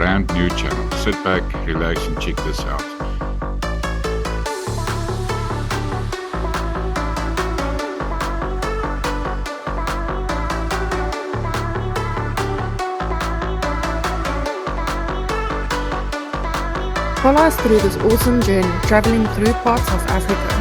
brand new channel. Sit back, relax and check this out. Follow us through this awesome journey, traveling through parts of Africa.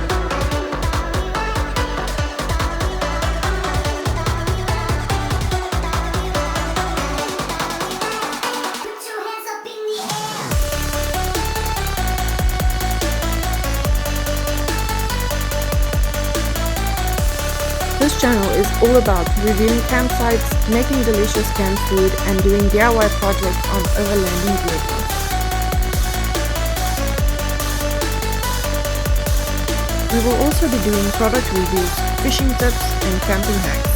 This channel is all about reviewing campsites, making delicious canned food, and doing DIY projects on overlanding vehicles. We will also be doing product reviews, fishing tips, and camping hacks.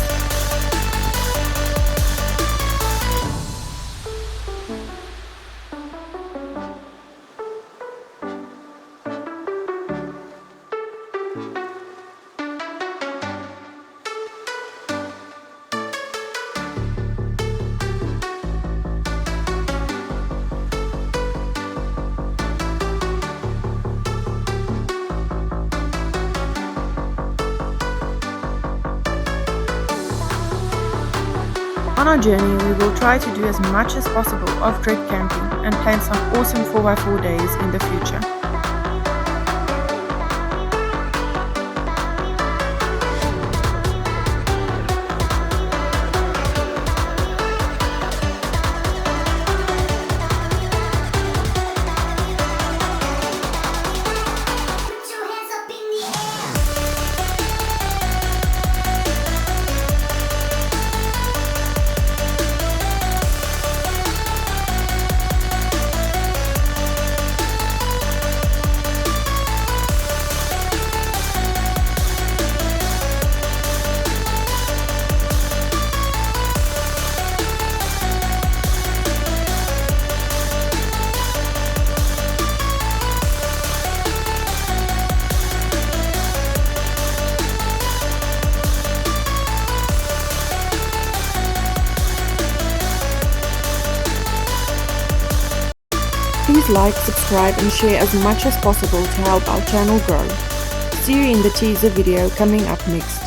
On our journey, we will try to do as much as possible off-grid camping and plan some awesome 4x4 days in the future. Please like, subscribe and share as much as possible to help our channel grow. See you in the teaser video coming up next.